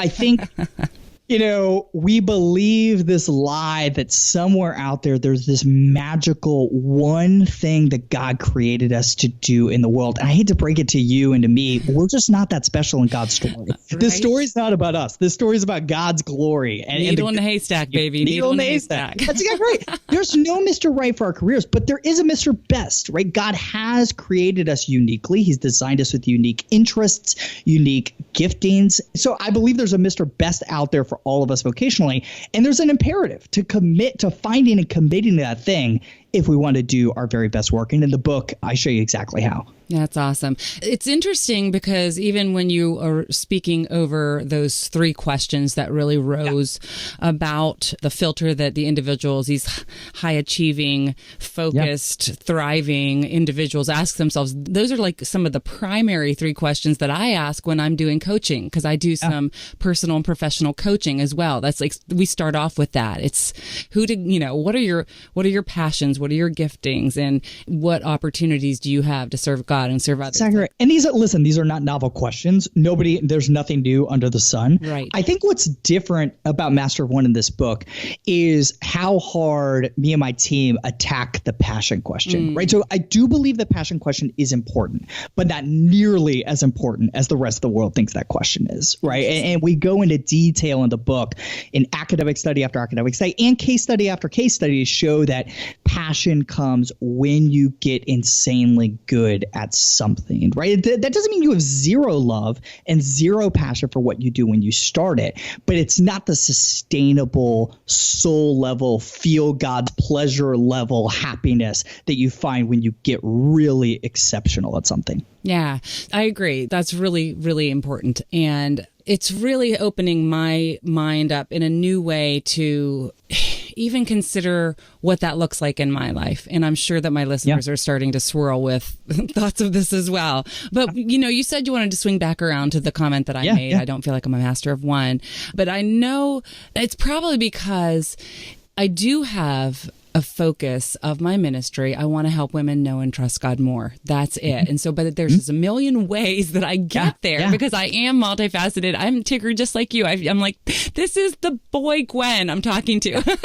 we believe this lie that somewhere out there's this magical one thing that God created us to do in the world. And I hate to break it to you and to me, we're just not that special in God's story. Right. This story's not about us. This story's about God's glory. Needle in the haystack, baby. Needle in the haystack. That's exactly right. There's no Mr. Right for our careers, but there is a Mr. Best, right? God has created us uniquely. He's designed us with unique interests, unique giftings. So I believe there's a Mr. Best out there for all of us vocationally. And there's an imperative to commit to finding and committing to that thing if we want to do our very best work. And in the book, I show you exactly how. That's awesome. It's interesting because even when you are speaking over those three questions that really rose about the filter that the individuals, these high achieving, focused, thriving individuals ask themselves, those are like some of the primary three questions that I ask when I'm doing coaching, because I do some personal and professional coaching as well. That's like, we start off with that. It's what are your passions? What are your giftings? And what opportunities do you have to serve God God and serve others. Exactly right. And these are not novel questions. There's nothing new under the sun. Right. I think what's different about Master of One in this book is how hard me and my team attack the passion question, right? So I do believe the passion question is important, but not nearly as important as the rest of the world thinks that question is, right? And we go into detail in the book in academic study after academic study and case study after case study to show that passion comes when you get insanely good at something, right? That doesn't mean you have zero love and zero passion for what you do when you start it, but it's not the sustainable soul level, feel God's pleasure level happiness that you find when you get really exceptional at something. Yeah, I agree. That's really, really important. And it's really opening my mind up in a new way to even consider what that looks like in my life. And I'm sure that my listeners are starting to swirl with thoughts of this as well. But, you said you wanted to swing back around to the comment that I made. Yeah. I don't feel like I'm a master of one. But I know it's probably because I do have a focus of my ministry. I want to help women know and trust God more. That's it. And so, but there's just a million ways that I get there because I am multifaceted. I'm Tigger just like you. I'm like, this is the boy Gwen I'm talking to.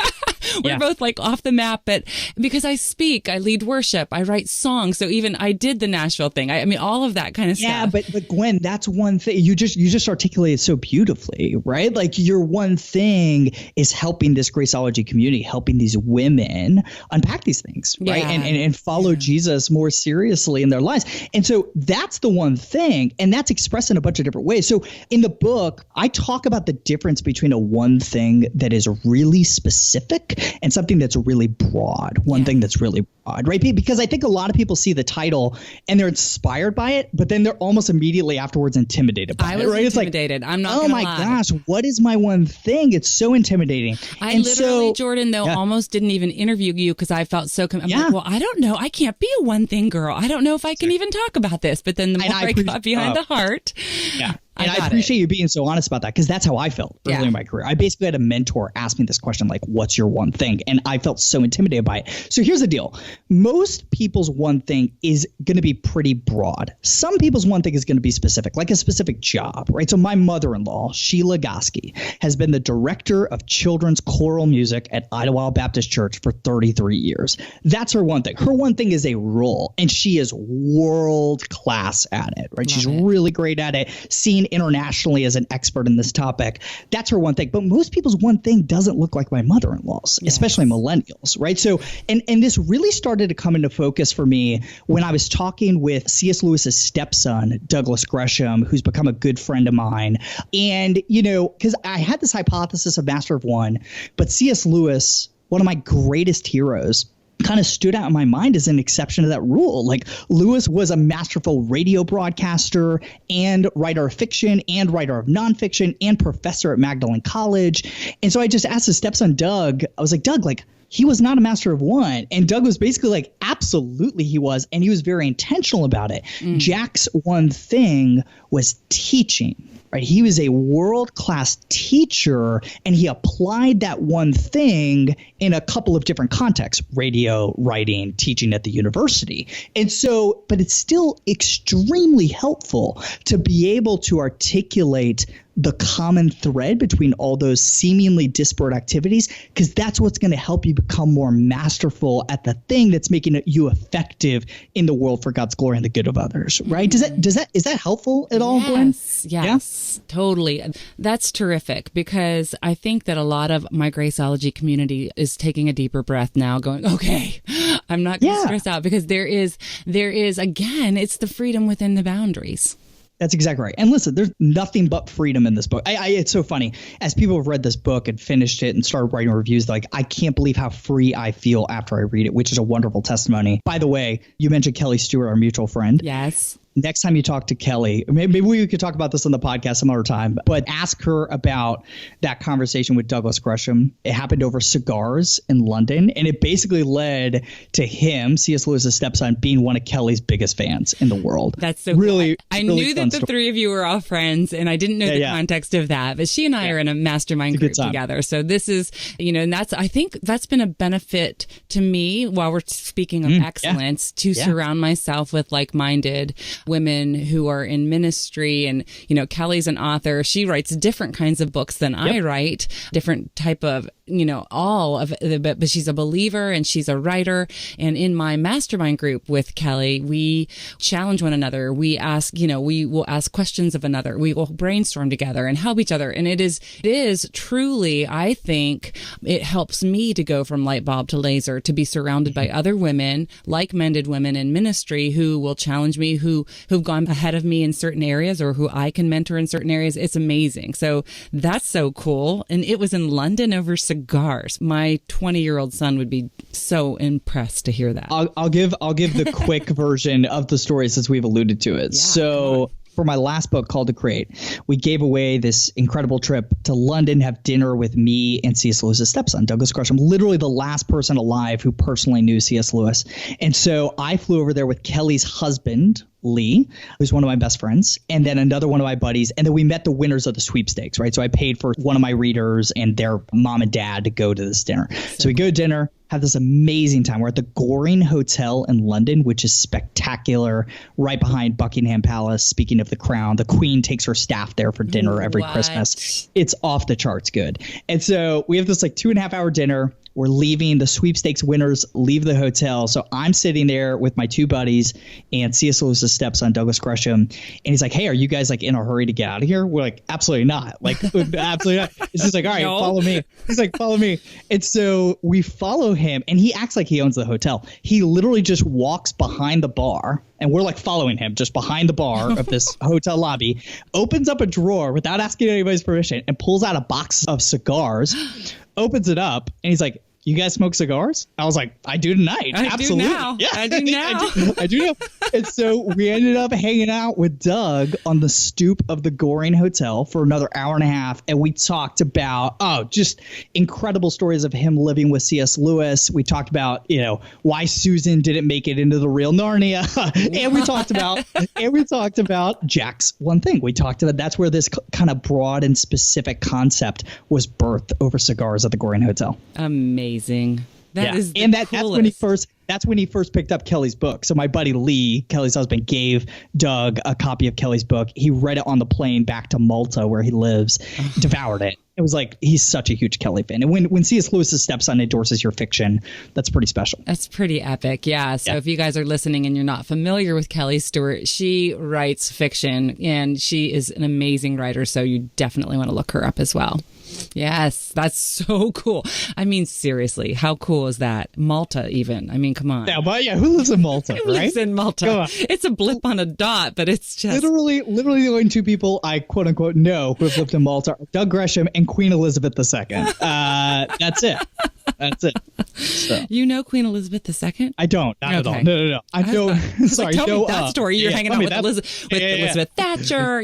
We're both like off the map, but because I speak, I lead worship, I write songs. So even I did the Nashville thing. I mean, all of that kind of stuff. Yeah, but Gwen, that's one thing you just articulated so beautifully, right? Like your one thing is helping this Graceologie community, helping these women unpack these things, right? And follow Jesus more seriously in their lives. And so that's the one thing, and that's expressed in a bunch of different ways. So in the book, I talk about the difference between a one thing that is really specific and something that's really broad, one thing that's really broad, right? Because I think a lot of people see the title and they're inspired by it, but then they're almost immediately afterwards intimidated by it, right? Intimidated. It's like, I'm not oh my gosh, what is my one thing? It's so intimidating. I literally, Jordan, though, almost didn't even interview you because I felt so, I'm like, well, I don't know. I can't be a one thing girl. I don't know if I can even talk about this. But then the more I got behind the heart. Yeah. And I appreciate you being so honest about that because that's how I felt early in my career. I basically had a mentor ask me this question, like, what's your one thing? And I felt so intimidated by it. So here's the deal. Most people's one thing is going to be pretty broad. Some people's one thing is going to be specific, like a specific job, right? So my mother-in-law, Sheila Goski, has been the director of children's choral music at Idlewild Baptist Church for 33 years. That's her one thing. Her one thing is a role, and she is world class at it, right? She's really great at it, seen internationally as an expert in this topic. That's her one thing. But most people's one thing doesn't look like my mother-in-law's, especially millennials, right? So, and this really started to come into focus for me when I was talking with C.S. Lewis's stepson, Douglas Gresham, who's become a good friend of mine. And, because I had this hypothesis of Master of One, but C.S. Lewis, one of my greatest heroes, kind of stood out in my mind as an exception to that rule. Like Lewis was a masterful radio broadcaster and writer of fiction and writer of nonfiction and professor at Magdalen College. And so I just asked his stepson, Doug, I was like, Doug, like, he was not a master of one. And Doug was basically like, absolutely he was. And he was very intentional about it. Jack's one thing was teaching. Right. He was a world-class teacher, and he applied that one thing in a couple of different contexts: radio, writing, teaching at the university. And so, but it's still extremely helpful to be able to articulate the common thread between all those seemingly disparate activities, because that's what's going to help you become more masterful at the thing that's making you effective in the world for God's glory and the good of others. Right? Is that helpful at all, Gwen? Yes, totally. That's terrific, because I think that a lot of my Graceologie community is taking a deeper breath now, going, okay, I'm not going to stress out, because there is again, it's the freedom within the boundaries. That's exactly right. And listen, there's nothing but freedom in this book. It's so funny. As people have read this book and finished it and started writing reviews, like, I can't believe how free I feel after I read it, which is a wonderful testimony. By the way, you mentioned Kelly Stewart, our mutual friend. Yes. next time you talk to Kelly, maybe we could talk about this on the podcast some other time, but ask her about that conversation with Douglas Gresham. It happened over cigars in London, and it basically led to him, C.S. Lewis's stepson, being one of Kelly's biggest fans in the world. That's so really cool. I really knew that the three of you were all friends, and I didn't know the context of that, but she and I are in a mastermind group together. So this is, and I think that's been a benefit to me while we're speaking of excellence, to surround myself with like-minded women who are in ministry. And, Kelly's an author. She writes different kinds of books than I write, different type of, all of it, but she's a believer and she's a writer. And in my mastermind group with Kelly, we challenge one another. We ask, we will ask questions of another. We will brainstorm together and help each other. And it is truly, I think it helps me to go from light bulb to laser, to be surrounded by other women, like-minded women in ministry who will challenge me, who've gone ahead of me in certain areas, or who I can mentor in certain areas. It's amazing. So that's so cool. And it was in London over cigars. My 20-year-old son would be so impressed to hear that. I'll give the quick version of the story since we've alluded to it. So for my last book, Called to Create, we gave away this incredible trip to London, have dinner with me and C.S. Lewis's stepson, Douglas Gresham, literally the last person alive who personally knew C.S. Lewis. And so I flew over there with Kelly's husband, Lee, who's one of my best friends, and then another one of my buddies. And then we met the winners of the sweepstakes, right? So I paid for one of my readers and their mom and dad to go to this dinner. So we go to dinner, have this amazing time. We're at the Goring Hotel in London, which is spectacular, right behind Buckingham Palace. Speaking of the crown, the Queen takes her staff there for dinner every Christmas. It's off the charts good. And so we have this 2.5 hour dinner. We're leaving. The sweepstakes winners leave the hotel. So I'm sitting there with my two buddies and C.S. Lewis's stepson, Douglas Gresham. And he's like, hey, are you guys in a hurry to get out of here? We're like, absolutely not. Absolutely not. It's just all right, follow me. He's like, follow me. And so we follow him, and he acts like he owns the hotel. He literally just walks behind the bar, and we're following him just behind the bar of this hotel lobby, opens up a drawer without asking anybody's permission and pulls out a box of cigars, opens it up, and he's like, you guys smoke cigars? I was like, I do tonight. Absolutely. Do now. Yeah, I do now. I do now. And so we ended up hanging out with Doug on the stoop of the Goring Hotel for another hour and a half. And we talked about, just incredible stories of him living with C.S. Lewis. We talked about, why Susan didn't make it into the real Narnia. and we talked about Jack's One Thing. We talked about that's where this kind of broad and specific concept was birthed over cigars at the Goring Hotel. Amazing. That is the coolest. That's when he first picked up Kelly's book. So my buddy Lee, Kelly's husband, gave Doug a copy of Kelly's book. He read it on the plane back to Malta where he lives, devoured it. It was he's such a huge Kelly fan. And when C.S. Lewis's stepson endorses your fiction, that's pretty special. That's pretty epic. Yeah. So if you guys are listening and you're not familiar with Kelly Stewart, she writes fiction and she is an amazing writer. So you definitely want to look her up as well. Yes, that's so cool. I mean, seriously, how cool is that? Malta, even. I mean, come on. Yeah, but who lives in Malta, Who lives in Malta? It's a blip on a dot, but it's just... Literally the only two people I quote-unquote know who have lived in Malta are Doug Gresham and Queen Elizabeth II. That's it. That's it. So. You know Queen Elizabeth II? I don't. Not at all. No. I know. Sorry. Tell me that story. You're hanging out with Elizabeth Thatcher,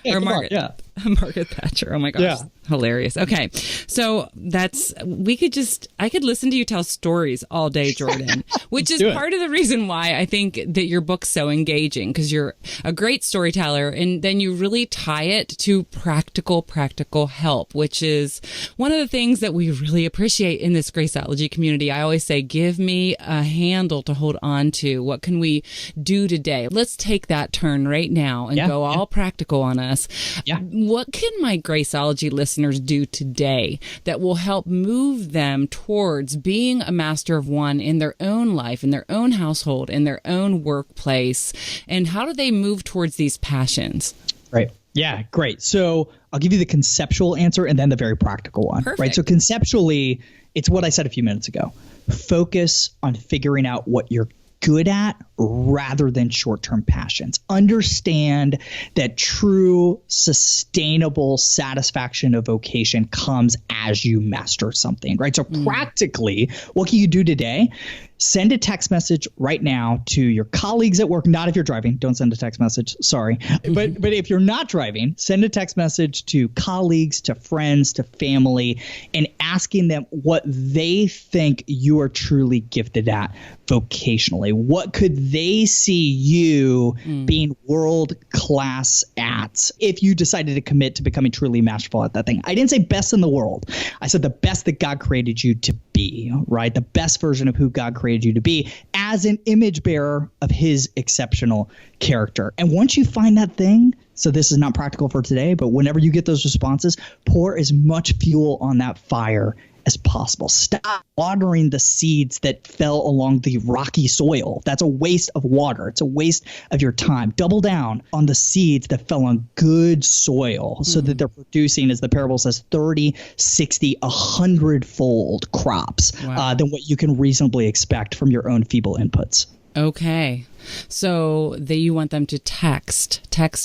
or Margaret. Margaret Thatcher. Oh my gosh. Yeah. Hilarious. Okay. So I could listen to you tell stories all day, Jordan, which is part of the reason why I think that your book's so engaging, because you're a great storyteller, and then you really tie it to practical help, which is one of the things that we really appreciate in this Graceologie community. I always say, give me a handle to hold on to. What can we do today? Let's take that turn right now and go all practical on us. Yeah. What can my Graceologie listeners do today that will help move them towards being a master of one in their own life, in their own household, in their own workplace? And how do they move towards these passions? Right. Yeah, great. So I'll give you the conceptual answer and then the very practical one. Perfect. Right. So conceptually, it's what I said a few minutes ago. Focus on figuring out what you're good at rather than short-term passions. Understand that true, sustainable satisfaction of vocation comes as you master something, right? So practically, what can you do today? Send a text message right now to your colleagues at work. Not if you're driving. Don't send a text message. Sorry. But if you're not driving, send a text message to colleagues, to friends, to family, and asking them what they think you are truly gifted at vocationally. What could they see you being world class at if you decided to commit to becoming truly masterful at that thing? I didn't say best in the world. I said the best that God created you to be, right? The best version of who God created you to be as an image bearer of his exceptional character. And once you find that thing, so this is not practical for today, but whenever you get those responses, pour as much fuel on that fire as possible. Stop watering the seeds that fell along the rocky soil. That's a waste of water. It's a waste of your time. Double down on the seeds that fell on good soil so that they're producing, as the parable says, 30, 60, 100-fold crops than what you can reasonably expect from your own feeble inputs. Okay. So you want them to text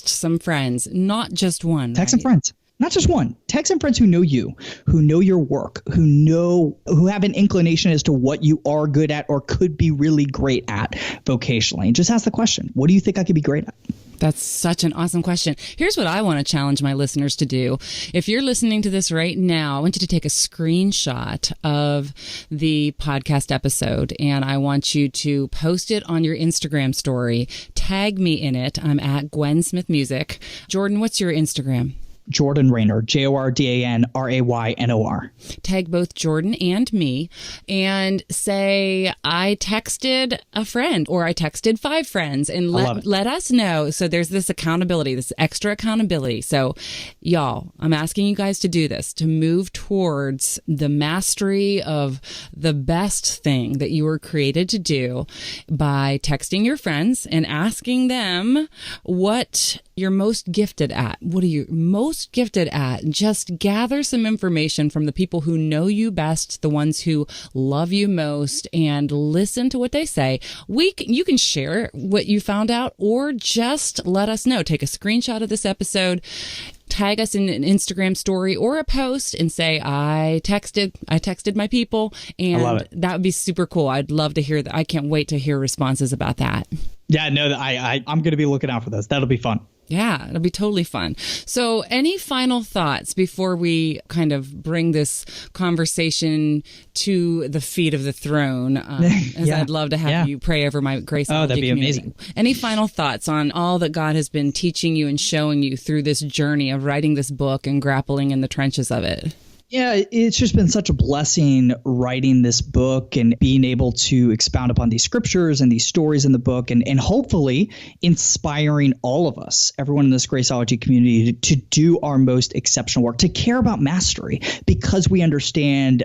some friends, not just one. Text some friends. Not just one. Text some friends who know you, who know your work, who have an inclination as to what you are good at or could be really great at vocationally. And just ask the question, what do you think I could be great at? That's such an awesome question. Here's what I want to challenge my listeners to do. If you're listening to this right now, I want you to take a screenshot of the podcast episode, and I want you to post it on your Instagram story. Tag me in it. I'm at Gwen Smith Music. Jordan, what's your Instagram? Jordan Raynor, JordanRaynor. Tag both Jordan and me and say, I texted a friend or I texted 5 friends, and let us know. So there's this accountability, this extra accountability. So y'all, I'm asking you guys to do this, to move towards the mastery of the best thing that you were created to do by texting your friends and asking them what you're most gifted at. What are you most gifted at? Just gather some information from the people who know you best, the ones who love you most, and listen to what they say. You can share what you found out, or just let us know. Take a screenshot of this episode, tag us in an Instagram story or a post, and say, I texted my people. And I love it. That would be super cool. I'd love to hear that. I can't wait to hear responses about that. Yeah, no, I'm going to be looking out for this. That'll be fun. Yeah, it'll be totally fun. So any final thoughts before we kind of bring this conversation to the feet of the throne? I'd love to have you pray over my Graceologie that'd be community. amazing. Any final thoughts on all that God has been teaching you and showing you through this journey of writing this book and grappling in the trenches of it? Yeah, it's just been such a blessing writing this book and being able to expound upon these scriptures and these stories in the book, and hopefully inspiring all of us, everyone in this Graceologie community, to do our most exceptional work, to care about mastery, because we understand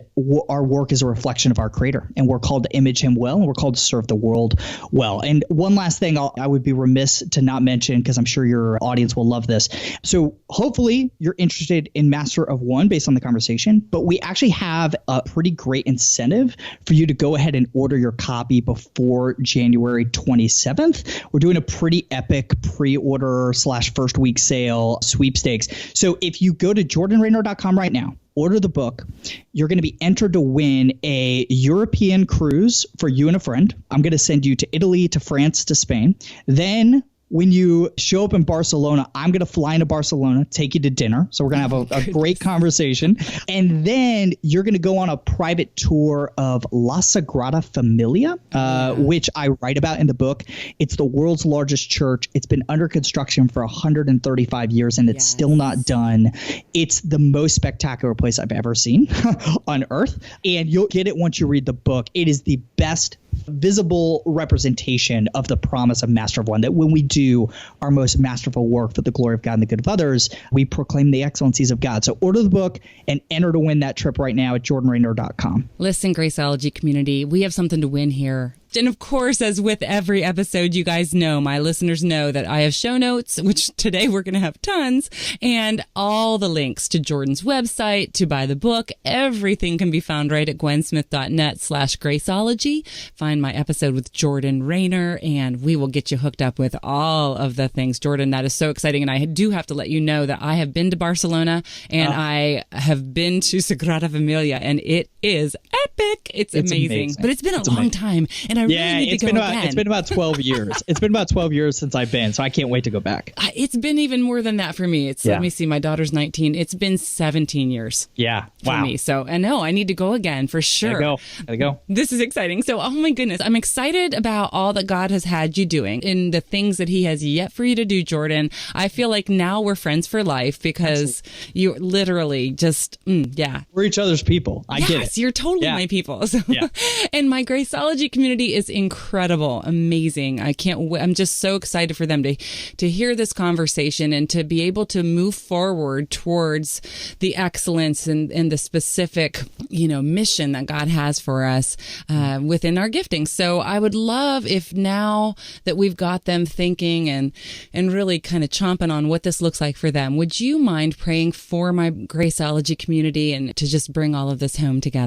our work is a reflection of our Creator, and we're called to image Him well, and we're called to serve the world well. And one last thing I would be remiss to not mention, because I'm sure your audience will love this. So hopefully you're interested in Master of One based on the conversation. But we actually have a pretty great incentive for you to go ahead and order your copy before January 27th. We're doing a pretty epic pre-order / first week sale sweepstakes. So if you go to jordanraynor.com right now, order the book, you're going to be entered to win a European cruise for you and a friend. I'm going to send you to Italy, to France, to Spain. Then when you show up in Barcelona, I'm going to fly into Barcelona, take you to dinner. So we're going to have a great conversation. And then you're going to go on a private tour of La Sagrada Familia, which I write about in the book. It's the world's largest church. It's been under construction for 135 years, and it's still not done. It's the most spectacular place I've ever seen on earth. And you'll get it once you read the book. It is the best visible representation of the promise of Master of One, that when we do our most masterful work for the glory of God and the good of others, we proclaim the excellencies of God. So order the book and enter to win that trip right now at jordanraynor.com. Listen, Graceologie community, we have something to win here. And of course, as with every episode, you guys know, my listeners know that I have show notes, which today we're going to have tons, and all the links to Jordan's website, to buy the book. Everything can be found right at gwensmith.net/Graceologie. Find my episode with Jordan Raynor, and we will get you hooked up with all of the things. Jordan, that is so exciting. And I do have to let you know that I have been to Barcelona and I have been to Sagrada Familia, and it is epic. It's amazing. But it's been a long time, and I really need to go again. It's been about 12 years. It's been about 12 years since I've been, so I can't wait to go back. It's been even more than that for me. Let me see, my daughter's 19. It's been 17 years. Yeah. For me. So, I know I need to go again for sure. Gotta go. This is exciting. So, oh my goodness, I'm excited about all that God has had you doing and the things that he has yet for you to do, Jordan. I feel like now we're friends for life because you literally just, We're each other's people. I get it. You're totally my people. So, and my Graceologie community is incredible, amazing. I can't wait. I'm just so excited for them to hear this conversation and to be able to move forward towards the excellence and the specific, mission that God has for us within our gifting. So I would love if now that we've got them thinking and really kind of chomping on what this looks like for them, would you mind praying for my Graceologie community and to just bring all of this home together?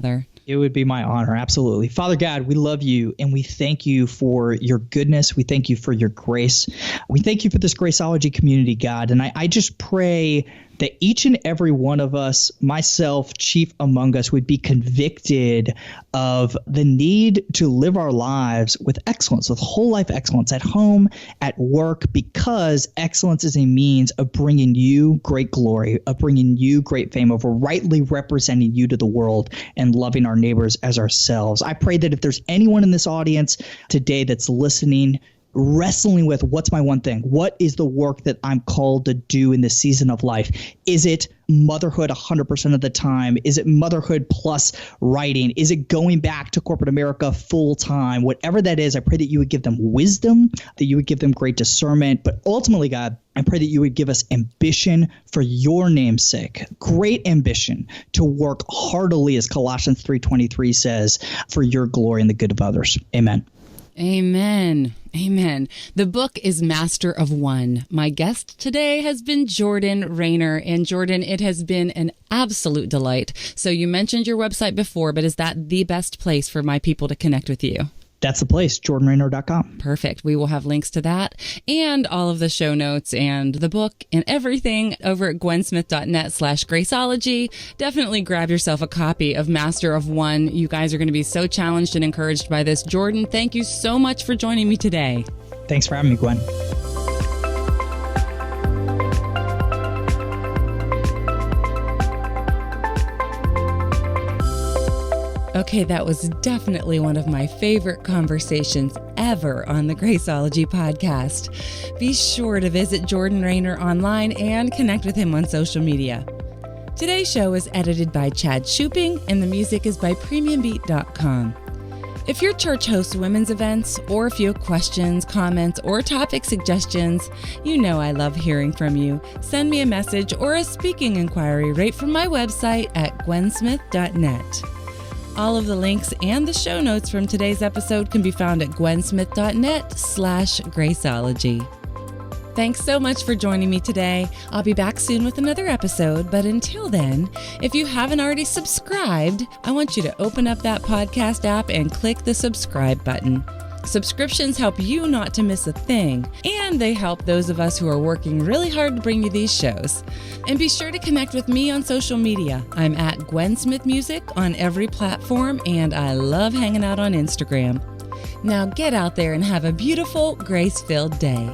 It would be my honor. Absolutely. Father God, we love you and we thank you for your goodness. We thank you for your grace. We thank you for this Graceologie community, God. And I just pray that each and every one of us, myself, chief among us, would be convicted of the need to live our lives with excellence, with whole life excellence at home, at work, because excellence is a means of bringing you great glory, of bringing you great fame, of rightly representing you to the world and loving our neighbors as ourselves. I pray that if there's anyone in this audience today that's listening, wrestling with what's my one thing? What is the work that I'm called to do in this season of life? Is it motherhood 100% of the time? Is it motherhood plus writing? Is it going back to corporate America full time? Whatever that is, I pray that you would give them wisdom, that you would give them great discernment. But ultimately, God, I pray that you would give us ambition for your name's sake, great ambition to work heartily, as Colossians 3:23 says, for your glory and the good of others. Amen. Amen. Amen. The book is Master of One. My guest today has been Jordan Raynor. And Jordan, it has been an absolute delight. So you mentioned your website before, but is that the best place for my people to connect with you? That's the place, jordanraynor.com. Perfect. We will have links to that and all of the show notes and the book and everything over at gwensmith.net/Graceologie. Definitely grab yourself a copy of Master of One. You guys are going to be so challenged and encouraged by this. Jordan, thank you so much for joining me today. Thanks for having me, Gwen. Okay, that was definitely one of my favorite conversations ever on the Graceologie podcast. Be sure to visit Jordan Raynor online and connect with him on social media. Today's show is edited by Chad Shuping, and the music is by premiumbeat.com. If your church hosts women's events, or if you have questions, comments, or topic suggestions, you know I love hearing from you. Send me a message or a speaking inquiry right from my website at gwensmith.net. All of the links and the show notes from today's episode can be found at gwensmith.net/Graceologie. Thanks so much for joining me today. I'll be back soon with another episode, but until then, if you haven't already subscribed, I want you to open up that podcast app and click the subscribe button. Subscriptions help you not to miss a thing, and they help those of us who are working really hard to bring you these shows. And be sure to connect with me on social media. I'm at Gwen Smith Music on every platform, and I love hanging out on Instagram. Now get out there and have a beautiful, grace-filled day.